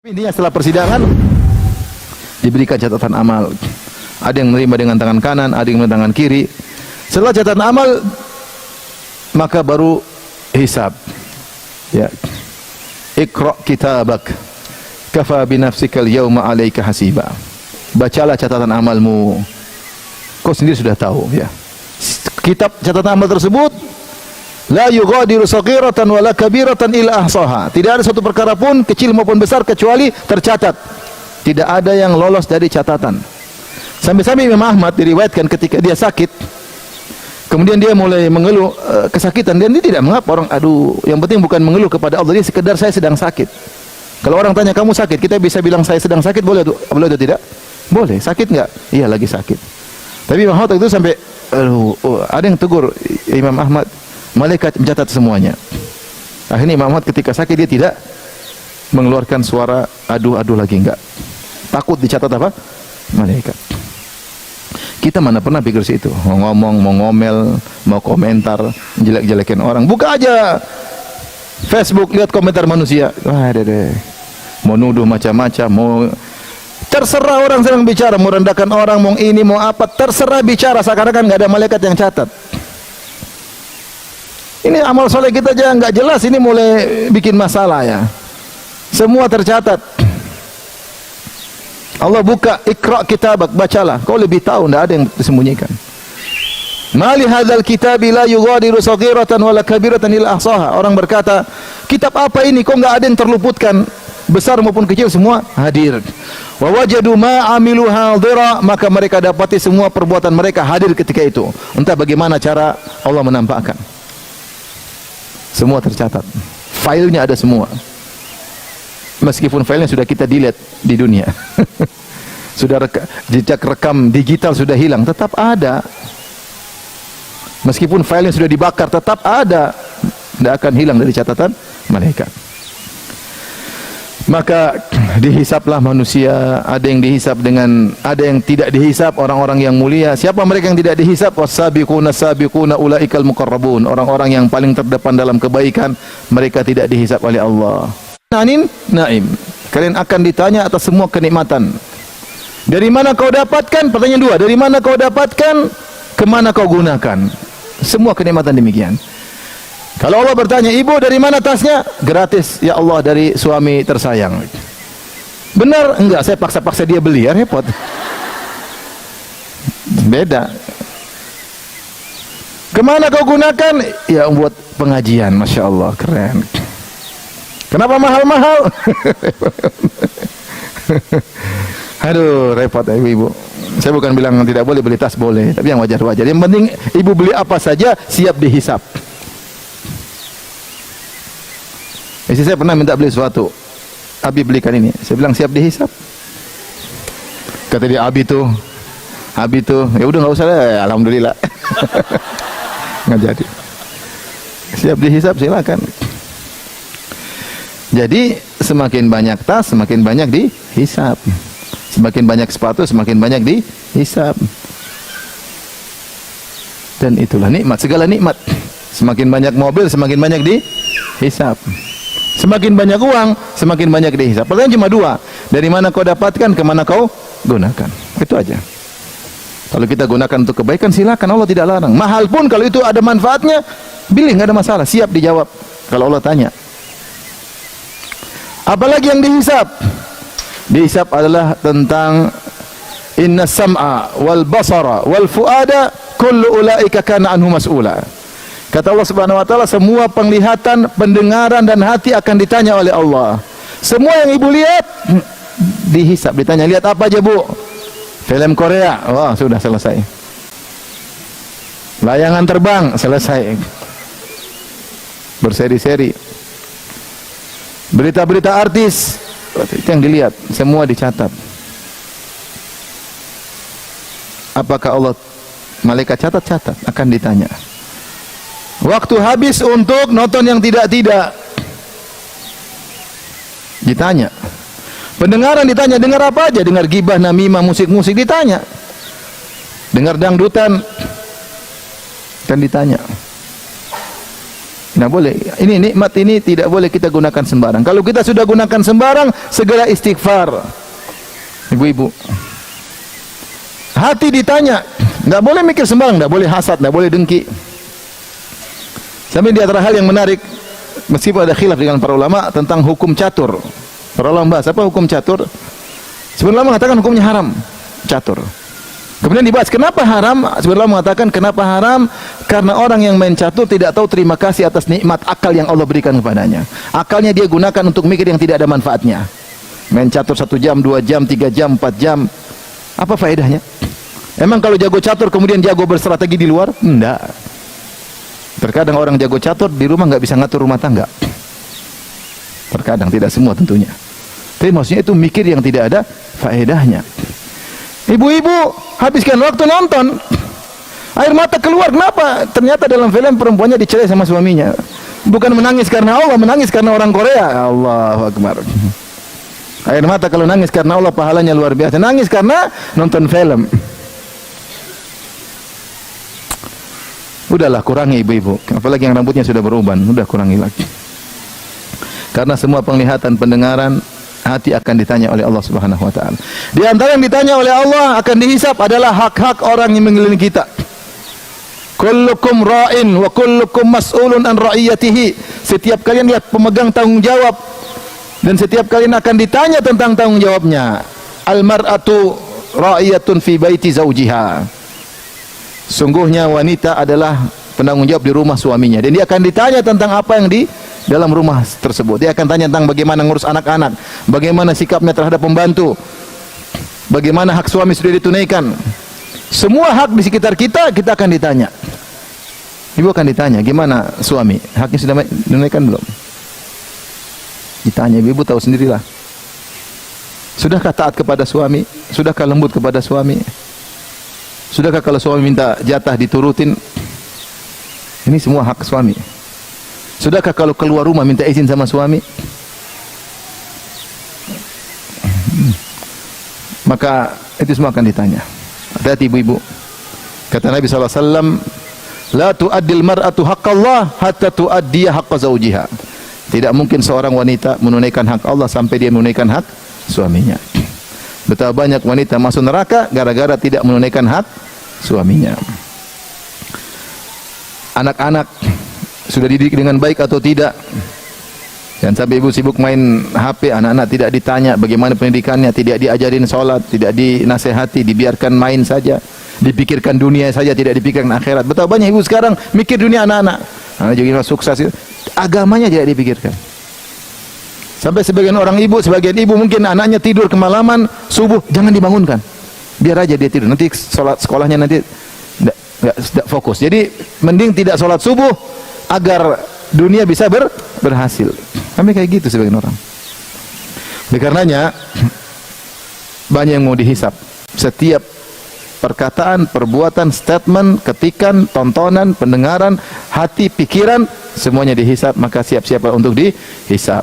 Intinya setelah persidangan diberikan catatan amal. Ada yang menerima dengan tangan kanan, ada yang menerima tangan kiri. Setelah catatan amal maka baru hisab. Ya. Iqra kitabak kafa bi nafsika al-yawma 'alaika hasiba. Bacalah catatan amalmu. Kau sendiri sudah tahu, ya. Kitab catatan amal tersebut la yughadiru saghiratan wala kabiratan illa ahsaha. Tidak ada satu perkara pun kecil maupun besar kecuali tercatat. Tidak ada yang lolos dari catatan. Sampai-sampai Imam Ahmad diriwayatkan ketika dia sakit, kemudian dia mulai mengeluh kesakitan, dan dia tidak mengapa orang, aduh, yang penting bukan mengeluh kepada Allah, dia sekedar saya sedang sakit. Kalau orang tanya kamu sakit, kita bisa bilang saya sedang sakit, boleh atau tidak? Boleh. Sakit enggak? Iya, lagi sakit. Tapi Imam Ahmad itu sampai ada yang tegur Imam Ahmad, malaikat mencatat semuanya. Akhirnya Imam Ahmad ketika sakit dia tidak mengeluarkan suara aduh lagi, enggak. Takut dicatat apa? Malaikat. Kita mana pernah pikir situ, mau ngomong, mau ngomel, mau komentar, jelek-jelekin orang. Buka aja Facebook, lihat komentar manusia. Wah, deh. Mau nuduh macam-macam, mau terserah orang sedang bicara, mau rendahkan orang, mau ini, mau apa, terserah bicara, seakan-akan nggak ada malaikat yang catat. Ini amal soleh kita aja nggak jelas, ini mulai bikin masalah, ya. Semua tercatat. Allah buka, Iqra kitabak, bacalah. Kau lebih tahu, tidak ada yang disembunyikan. Mali hadzal kitabi la yughadiru saghiratan wala kabiratan illa ahsaha. Orang berkata, kitab apa ini? Kok enggak ada yang terluputkan? Besar maupun kecil semua hadir. Wa wajadu ma amilu hadira, maka mereka dapati semua perbuatan mereka hadir ketika itu. Entah bagaimana cara Allah menampakkan. Semua tercatat. Filenya ada semua. Meskipun filenya sudah kita delete di dunia. Sudah jejak rekam digital sudah hilang, tetap ada. Meskipun filenya sudah dibakar, tetap ada. Tidak akan hilang dari catatan malaikat. Maka dihisaplah manusia, ada yang dihisap dengan, ada yang tidak dihisap, orang-orang yang mulia. Siapa mereka yang tidak dihisap? Was-sabiquna sabiquna ulaikal muqarrabun. Orang-orang yang paling terdepan dalam kebaikan, mereka tidak dihisap oleh Allah. Naim. Kalian akan ditanya atas semua kenikmatan. Dari mana kau dapatkan? Pertanyaan dua. Dari mana kau dapatkan? Kemana kau gunakan? Semua kenikmatan demikian. Kalau Allah bertanya, ibu dari mana tasnya? Gratis, ya Allah, dari suami tersayang. Benar? Enggak, saya paksa-paksa dia beli, ya repot. Beda. Kemana kau gunakan? Ya buat pengajian, Masya Allah, keren. Kenapa mahal-mahal? Aduh, repot ya ibu. Saya bukan bilang tidak boleh beli tas, boleh, tapi yang wajar-wajar. Yang penting ibu beli apa saja siap dihisap. Istri saya pernah minta beli sesuatu, Abi belikan ini. Saya bilang siap dihisap. Kata dia, Abi tuh, ya udah nggak usah lah, alhamdulillah. Nggak jadi. Siap dihisap, silakan. Jadi semakin banyak tas, semakin banyak dihisap. Semakin banyak sepatu, semakin banyak dihisap. Dan itulah nikmat, segala nikmat. Semakin banyak mobil, semakin banyak dihisap. Semakin banyak uang, semakin banyak dihisap. Pertanyaan cuma dua. Dari mana kau dapatkan, kemana kau gunakan. Itu aja. Kalau kita gunakan untuk kebaikan, silakan, Allah tidak larang. Mahal pun kalau itu ada manfaatnya, pilih, nggak ada masalah. Siap dijawab kalau Allah tanya. Apalagi yang dihisap? Dihisap adalah tentang inna sam'a wal basara wal fuada kullu ulaika kana anhu mas'ula. Kata Allah Subhanahu wa taala, semua penglihatan, pendengaran dan hati akan ditanya oleh Allah. Semua yang ibu lihat dihisap, ditanya, lihat apa aja bu? Film Korea, wah sudah selesai. Layangan terbang, selesai. Berseri-seri. Berita-berita artis, itu yang dilihat, semua dicatat. Apakah Allah, malaikat catat, akan ditanya. Waktu habis untuk nonton yang tidak-tidak, ditanya. Pendengaran ditanya, dengar apa aja? Dengar gibah, namimah, musik-musik, ditanya. Dengar dangdutan, kan ditanya. Nggak boleh. Ini nikmat ini tidak boleh kita gunakan sembarang. Kalau kita sudah gunakan sembarang, segera istighfar. Ibu-ibu, hati ditanya, nggak boleh mikir sembarang, nggak boleh hasad, nggak boleh dengki. Sampai di antara hal yang menarik, meskipun ada khilaf dengan para ulama tentang hukum catur. Para ulama bahas apa hukum catur? Sebenarnya mengatakan hukumnya haram, catur. Kemudian dibahas kenapa haram? Sebenarnya mengatakan kenapa haram? Karena orang yang main catur tidak tahu terima kasih atas nikmat akal yang Allah berikan kepadanya. Akalnya dia gunakan untuk mikir yang tidak ada manfaatnya. Main catur 1 jam, 2 jam, 3 jam, 4 jam. Apa faedahnya? Emang kalau jago catur kemudian jago berstrategi di luar? Enggak. Terkadang orang jago catur di rumah nggak bisa ngatur rumah tangga. Terkadang, tidak semua tentunya. Tapi maksudnya itu mikir yang tidak ada faedahnya. Ibu-ibu habiskan waktu nonton, air mata keluar, kenapa? Ternyata dalam film perempuannya dicerai sama suaminya. Bukan menangis karena Allah, menangis karena orang Korea. Allahu Akbar. Air mata kalau nangis karena Allah pahalanya luar biasa. Nangis karena nonton film. Udahlah, kurangi ibu-ibu. Apalagi yang rambutnya sudah beruban, udah kurangi lagi. Karena semua penglihatan, pendengaran, hati akan ditanya oleh Allah Subhanahu wa taala. Di antara yang ditanya oleh Allah akan dihisab adalah hak-hak orang yang mengelilingi kita. Kullukum ra'in wa kullukum mas'ulun an ra'iyatihi. Setiap kalian lihat pemegang tanggung jawab dan setiap kalian akan ditanya tentang tanggung jawabnya. Al mar'atu ra'iyatun fi baiti zawjiha. Sungguhnya wanita adalah penanggung jawab di rumah suaminya dan dia akan ditanya tentang apa yang di dalam rumah tersebut. Dia akan tanya tentang bagaimana ngurus anak-anak, bagaimana sikapnya terhadap pembantu, bagaimana hak suami sudah ditunaikan. Semua hak di sekitar kita, kita akan ditanya. Ibu akan ditanya, gimana suami? Haknya sudah ditunaikan belum? Ditanya, ibu tahu sendirilah. Sudahkah taat kepada suami? Sudahkah lembut kepada suami? Sudahkah kalau suami minta jatah diturutin? Ini semua hak suami. Sudahkah kalau keluar rumah minta izin sama suami? Maka itu semua akan ditanya. Hati-hati ibu-ibu. Kata Nabi SAW, la tu'addil mar'atu haqqallah hatta tu'addiya haqqa zawjiha. Tidak mungkin seorang wanita menunaikan hak Allah sampai dia menunaikan hak suaminya. Betapa banyak wanita masuk neraka gara-gara tidak menunaikan hak suaminya. Anak-anak sudah dididik dengan baik atau tidak? Jangan sampai ibu sibuk main HP, anak-anak tidak ditanya bagaimana pendidikannya, tidak diajarin sholat, tidak dinasehati, dibiarkan main saja, dipikirkan dunia saja, tidak dipikirkan akhirat. Betapa banyak ibu sekarang mikir dunia anak-anak. Anak juga sukses, agamanya tidak dipikirkan. Sampai sebagian ibu mungkin anaknya tidur kemalaman, subuh jangan dibangunkan, biar aja dia tidur, nanti sholat sekolahnya nanti tidak fokus. Jadi mending tidak sholat subuh agar dunia bisa berhasil. Kami kayak gitu sebagian orang. Oleh karenanya banyak yang mau dihisap. Setiap perkataan, perbuatan, statement, ketikan, tontonan, pendengaran, hati, pikiran, semuanya dihisap. Maka siap-siap untuk dihisap.